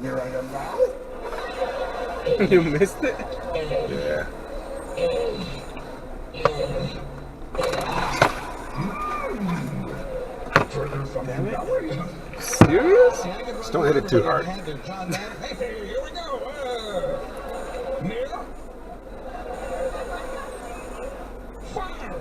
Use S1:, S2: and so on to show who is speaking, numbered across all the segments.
S1: Here I am now.
S2: You missed it?
S3: Yeah.
S1: Further from
S2: Damn it.
S1: gallery.
S2: Serious?
S3: Just don't hit it too hard.
S1: Hey, here we go. Near. Fire.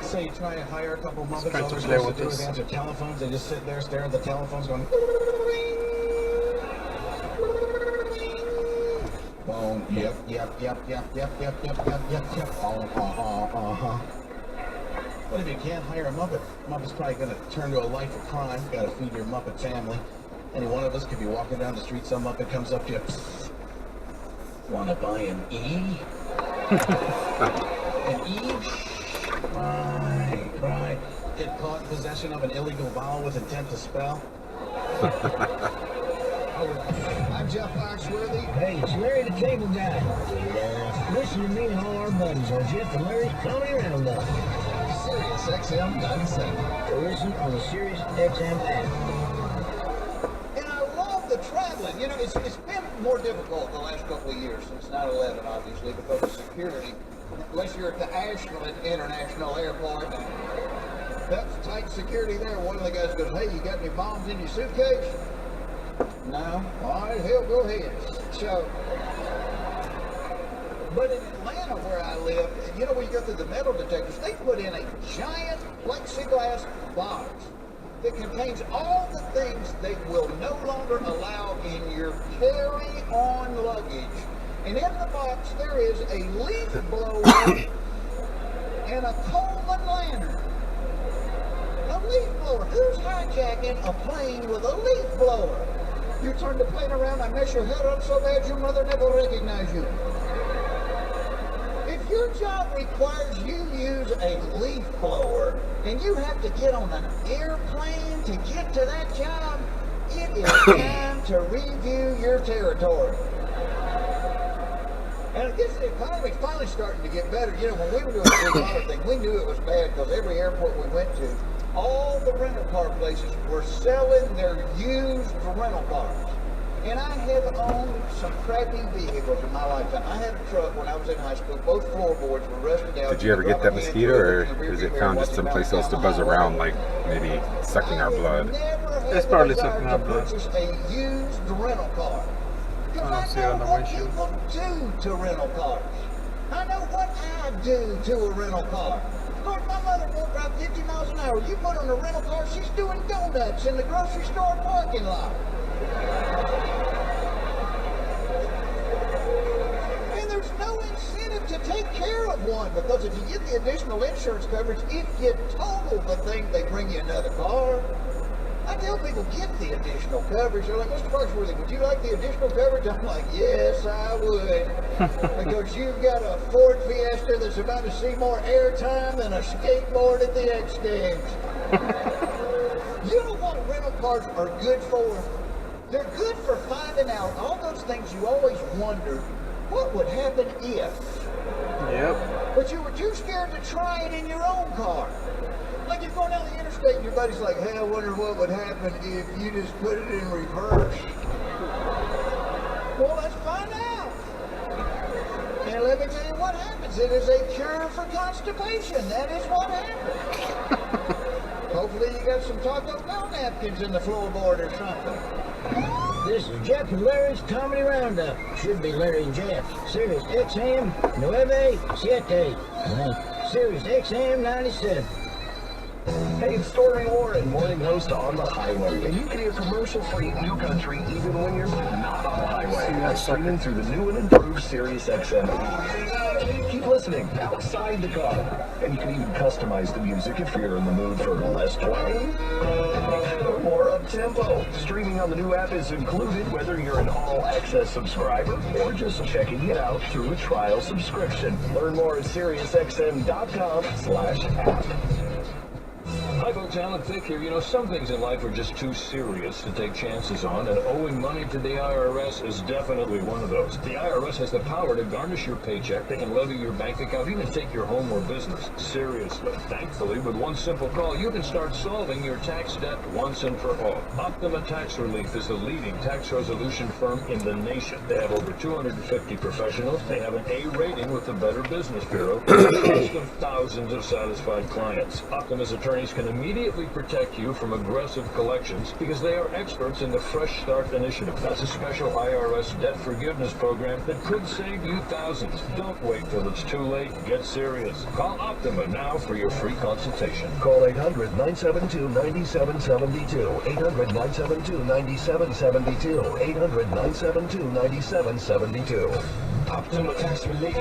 S1: Say you try and hire a couple Muppets,
S2: trying
S1: all
S2: to
S1: they're
S2: play
S1: supposed to do
S2: with
S1: is
S2: this.
S1: answer telephones. They just sit there, stare at the telephones, going. Phone. Yep. Phone. But if you can't hire a Muppet, Muppet's probably going to turn to a life of crime. Got to feed your Muppet family. Any one of us could be walking down the street, some Muppet comes up to you. Want to buy an E? An E? Right. Get caught in possession of an illegal vowel with intent to spell. I'm Jeff Foxworthy.
S4: Hey, it's Larry the Cable Guy. Listen to me and all our buddies on Jeff and Larry's Comedy Roundup.
S1: Sirius XM 97.
S4: To listen on the Sirius XM app.
S1: And I love the traveling. You know, it's been more difficult the last couple of years since 9/11, obviously, because of security. Unless you're at the Ashland International Airport. That's tight security there. One of the guys goes, hey, you got any bombs in your suitcase? No? All right, hell, go ahead. So, but in Atlanta, where I live, you know, when you go through the metal detectors, they put in a giant plexiglass box that contains all the things they will no longer allow in your carry-on luggage. And in the box, there is a leaf blower and a Coleman lantern. A leaf blower. Who's hijacking a plane with a leaf blower? You turn the plane around, I mess your head up so bad your mother never recognized you. If your job requires you use a leaf blower and you have to get on an airplane to get to that job, it is time to review your territory. And I guess the economy's finally starting to get better. You know, when we were doing the Blue Collar thing, we knew it was bad because every airport we went to, all the rental car places were selling their used rental cars. And I have owned some crappy vehicles in my lifetime. I had a truck when I was in high school. Both floorboards were rusted out.
S3: Did you ever get that mosquito, or is it found just someplace else to buzz around, like maybe sucking our blood?
S2: It's probably sucking our blood.
S1: Purchase a used rental car. Because
S2: see
S1: I
S2: on
S1: know
S2: the
S1: what
S2: windshield.
S1: people do to rental cars. I know what I do to a rental car. Of course, my mother won't drive 50 miles an hour. You put her in a rental car, she's doing donuts in the grocery store parking lot. And there's no incentive to take care of one, because if you get the additional insurance coverage, if you total the thing, they bring you another car. I tell people, get the additional coverage. They're like, Mr. Foxworthy, would you like the additional coverage? I'm like, yes, I would. Because you've got a Ford Fiesta that's about to see more airtime than a skateboard at the X Games. You know what rental cars are good for? They're good for finding out all those things you always wondered, what would happen if?
S2: Yep.
S1: But you were too scared to try it in your own car. Like you're going down the interstate and your buddy's like, hey, I wonder what would happen if you just put it in reverse. Well, let's find out. And let me tell you what happens. It is a cure for constipation. That is what happens. Hopefully you got some Taco Bell napkins in the floorboard or something.
S4: This is Jeff and Larry's Comedy Roundup. Should be Larry and Jeff. Sirius XM 97. Sirius XM 97.
S5: Hey, it's Stormy Warren, morning host on the highway. And you can hear commercial-free New Country even when you're not on the highway. By streaming through the new and improved Sirius XM. Keep listening outside the car. And you can even customize the music if you're in the mood for less twang or more up-tempo. Streaming on the new app is included whether you're an all-access subscriber or just checking it out through a trial subscription. Learn more at SiriusXM.com/app.
S6: Hi folks, Alan Thicke here. You know, some things in life are just too serious to take chances on, and owing money to the IRS is definitely one of those. The IRS has the power to garnish your paycheck, they can levy your bank account, even take your home or business. Seriously. Thankfully, with one simple call, you can start solving your tax debt once and for all. Optima Tax Relief is the leading tax resolution firm in the nation. They have over 250 professionals. They have an A rating with the Better Business Bureau, and a list of thousands of satisfied clients. Optima's attorneys can immediately protect you from aggressive collections because they are experts in the Fresh Start Initiative. That's a special IRS debt forgiveness program that could save you thousands. Don't wait till it's too late. Get serious. Call Optima now for your free consultation.
S5: Call 800-972-9772. 800-972-9772. 800-972-9772. Optima Tax Relief.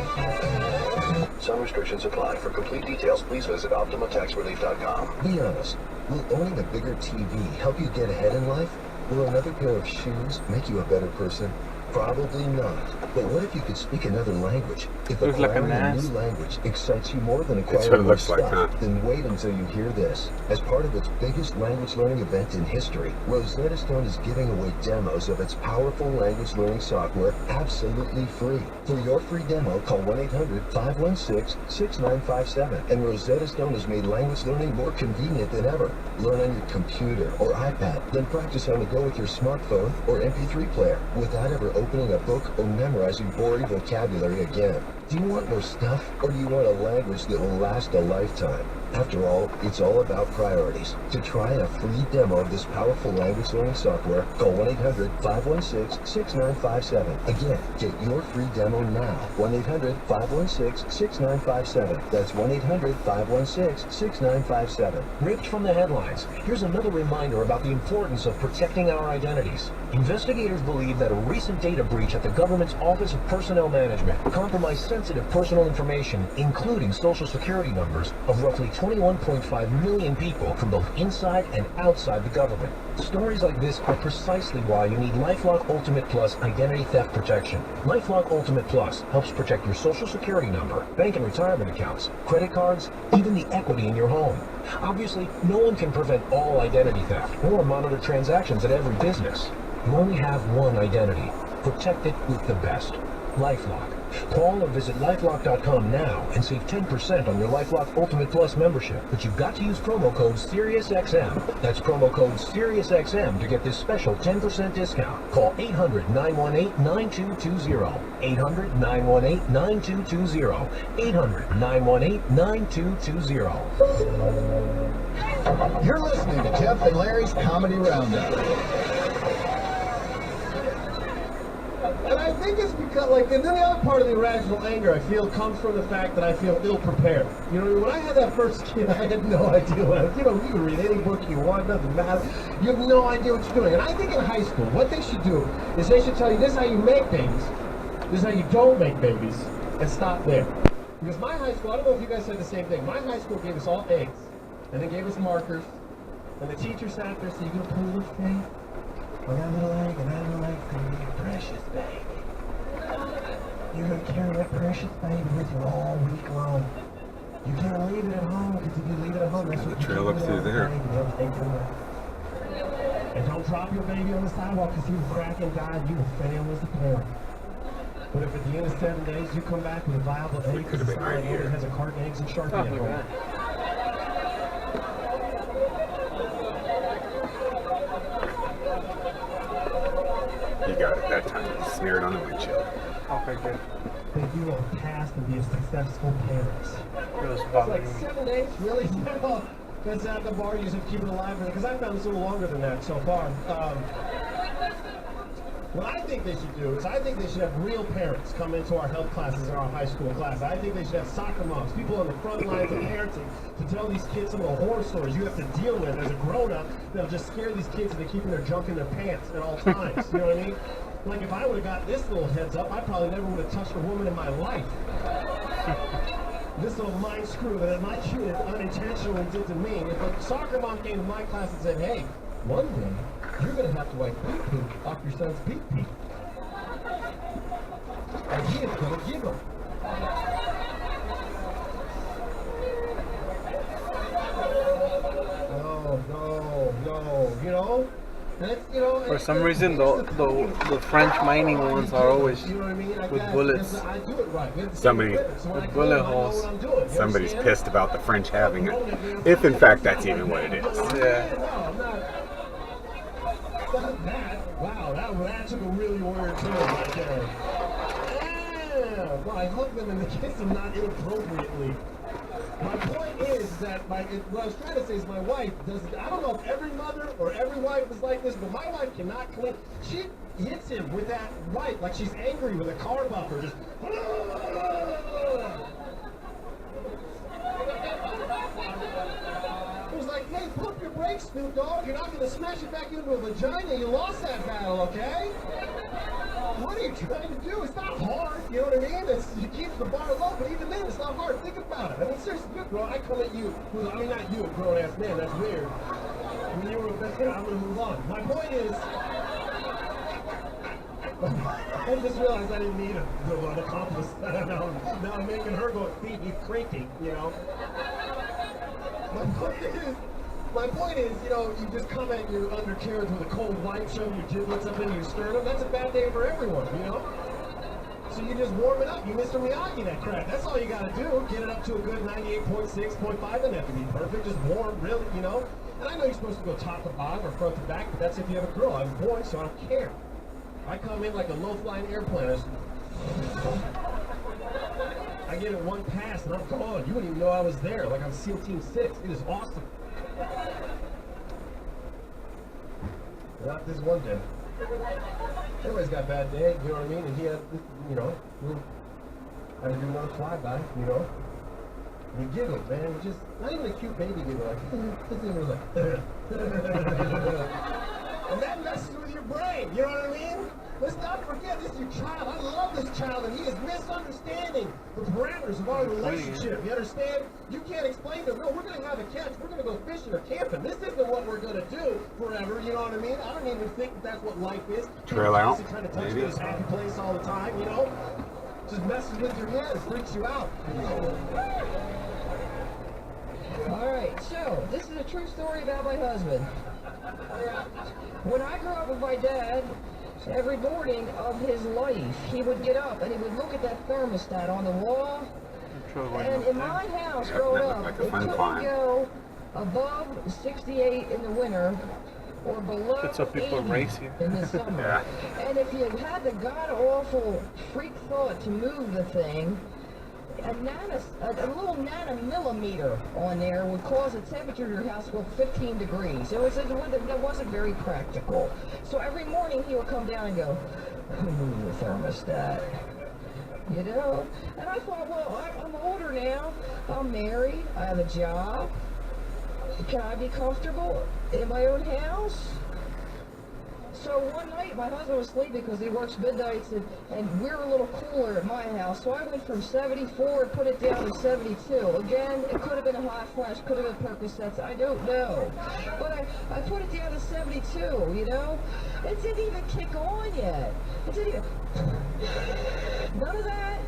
S5: Some restrictions apply. For complete details, please visit OptimaTaxRelief.com.
S7: Be honest, will owning a bigger TV help you get ahead in life? Will another pair of shoes make you a better person? Probably not. But what if you could speak another language? If
S2: Looks like a
S7: acquiring a
S2: nest.
S7: new language excites you more than
S3: what
S7: acquiring
S3: it
S7: more
S3: looks like,
S7: stuff,
S3: huh?
S7: then wait until you hear this. As part of its biggest language learning event in history, Rosetta Stone is giving away demos of its powerful language learning software absolutely free. For your free demo, call 1-800-516-6957. And Rosetta Stone has made language learning more convenient than ever. Learn on your computer or iPad, then practice on the go with your smartphone or MP3 player without ever opening a book or memorizing boring vocabulary again. Do you want more stuff, or do you want a language that will last a lifetime? After all, it's all about priorities. To try a free demo of this powerful language learning software, call 1-800-516-6957. Again, get your free demo now. 1-800-516-6957. That's 1-800-516-6957.
S8: Ripped from the headlines, here's another reminder about the importance of protecting our identities. Investigators believe that a recent data breach at the government's Office of Personnel Management compromised sensitive personal information, including social security numbers, of roughly 21.5 million people from both inside and outside the government. Stories like this are precisely why you need LifeLock Ultimate Plus identity theft protection. LifeLock Ultimate Plus helps protect your social security number, bank and retirement accounts, credit cards, even the equity in your home. Obviously, no one can prevent all identity theft or monitor transactions at every business. You only have one identity. Protect it with the best. LifeLock. Call or visit LifeLock.com now and save 10% on your LifeLock Ultimate Plus membership. But you've got to use promo code SiriusXM. That's promo code SiriusXM to get this special 10% discount. Call 800-918-9220. 800-918-9220. 800-918-9220.
S1: You're listening to Jeff and Larry's Comedy Roundup.
S9: And I think it's because, and then the other part of the irrational anger I feel comes from the fact that I feel ill-prepared. You know, when I had that first kid, I had no idea what, you can read any book you want, doesn't matter. You have no idea what you're doing. And I think in high school, what they should do is they should tell you, this is how you make babies, this is how you don't make babies, and stop there. Because my high school, I don't know if you guys said the same thing, my high school gave us all eggs, and they gave us markers, and the teacher sat there and said, you're going to put a little faith on that little egg and that little egg for your precious baby. You're going to carry that precious baby with you all week long. You can't leave it at home, because if you leave it at home, that's what
S3: The trail up through there.
S9: And don't drop your baby on the sidewalk, because he will crack and die, you will fail as a parent. But if at the end of 7 days you come back with a viable egg,
S3: could have been right here.
S9: that has a carton of eggs and Sharpie
S2: Oh,
S9: at
S2: look
S9: home.
S2: at that.
S3: You got it that time. You smeared on the windshield.
S2: Okay, good.
S9: That you will pass and be a successful parent.
S2: It was
S9: It's
S2: bothering
S9: like
S2: me.
S9: 7 days, really? That's at the bar, you just keep it alive, because I've found this a little longer than that so far. What I think they should do is I think they should have real parents come into our health classes in our high school class. I think they should have soccer moms, people on the front lines of parenting, to tell these kids some of the horror stories you have to deal with as a grown-up that'll just scare these kids into keeping their junk in their pants at all times. You know what I mean? Like, if I would have got this little heads up, I probably never would have touched a woman in my life. This little mind screw that my kid unintentionally did to me. If a soccer mom came to my class and said, hey, one day, you're going to have to wipe pee-pee off your son's pee-pee. And he is going to give them.
S2: some reason, the French mining ones are always
S9: You know what I mean?
S2: with bullets.
S9: I do it right. We have the same
S3: Somebody-
S9: equipment, so when I
S2: with
S9: come in,
S2: bullet
S9: I know
S2: holes.
S9: what I'm doing, you
S3: Somebody's
S9: understand?
S3: pissed about the French having it. If in fact that's even what it is.
S2: Yeah.
S9: No, I'm not. Not that. Wow, that took a really weird turn right there. Yeah. Well, I hug them and they kiss them not inappropriately. My point is that what I was trying to say is my wife does. I don't know if every mother or every wife is like this, but my wife cannot clean. She hits him with that right, like she's angry with a car bumper. Just. It was like, hey, pump your brakes, Snoop Dogg. You're not going to smash it back into a vagina. You lost that battle, okay? What are you trying to do? It's not hard, you know what I mean? You keep the bar low, but even then, it's not hard. Think about it. I mean, seriously, you're grown. I come at you. I mean, not you, a grown-ass man. That's weird. When you were a best friend, I'm going to move on. My point is... I just realized I didn't need an accomplice. now I'm making her go, see, he's cranky, you know? My point is, you know, you just come at your undercarriage with a cold wipe, shove your giblets up into your sternum. That's a bad day for everyone, you know? So you just warm it up. You Mr. Miyagi that crap. That's all you got to do. Get it up to a good 98.6, 0.5. Doesn't have to be perfect. Just warm, really, you know? And I know you're supposed to go top to bottom or front to back, but that's if you have a girl. I have a boy, so I don't care. I come in like a low-flying airplane. I give it one pass and I'm gone. You wouldn't even know I was there. Like I'm SEAL Team 6. It is awesome. Not this one day. Everybody's got a bad day, you know what I mean? And he had, you know, I had to do another flyby, you know? And he giggled, man. He just, not even a cute baby giggle, like, this thing was like, and that messes with your brain, you know what I mean? Let's not forget, this is your child. I love this child, and he is misunderstanding the parameters of our relationship. You understand? You can't explain to him, no, we're going to have a catch. We're going to go fishing or camping. This isn't what we're going to do forever, you know what I mean? I don't even think that's what life is.
S3: Trail out,
S9: Kind of touch
S3: maybe.
S9: this happy place all the time, you know? Just messes with your head. It freaks you out.
S10: Alright, so, this is a true story about my husband. When I grew up with my dad, every morning of his life, he would get up and he would look at that thermostat on the wall. And in my house growing up,
S3: like a
S10: it
S3: fun
S10: couldn't
S3: climb.
S10: go above 68 in the winter or below
S2: That's how people
S10: 80
S2: race here.
S10: in the summer.
S3: Yeah.
S10: And if you had the god-awful freak thought to move the thing, a little nanomillimeter on there would cause the temperature of your house to go 15 degrees. That wasn't very practical. So every morning he would come down and go, move the thermostat. You know? And I thought, well, I'm older now. I'm married. I have a job. Can I be comfortable in my own house? So one night, my husband was sleeping because he works midnights, and we're a little cooler at my house. So I went from 74 and put it down to 72. Again, it could have been a hot flash, could have been Percocets, I don't know. But I put it down to 72, you know? It didn't even kick on yet. It didn't even... None of that.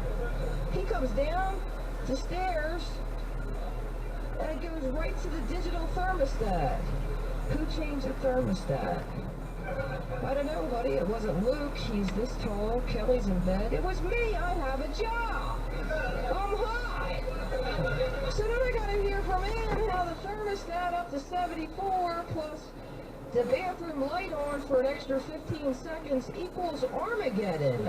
S10: He comes down the stairs, and it goes right to the digital thermostat. Who changed the thermostat? I don't know, buddy. It wasn't Luke. He's this tall. Kelly's in bed. It was me. I have a job. I'm hot. So then I got to hear from him how the thermostat up to 74 plus the bathroom light on for an extra 15 seconds equals Armageddon.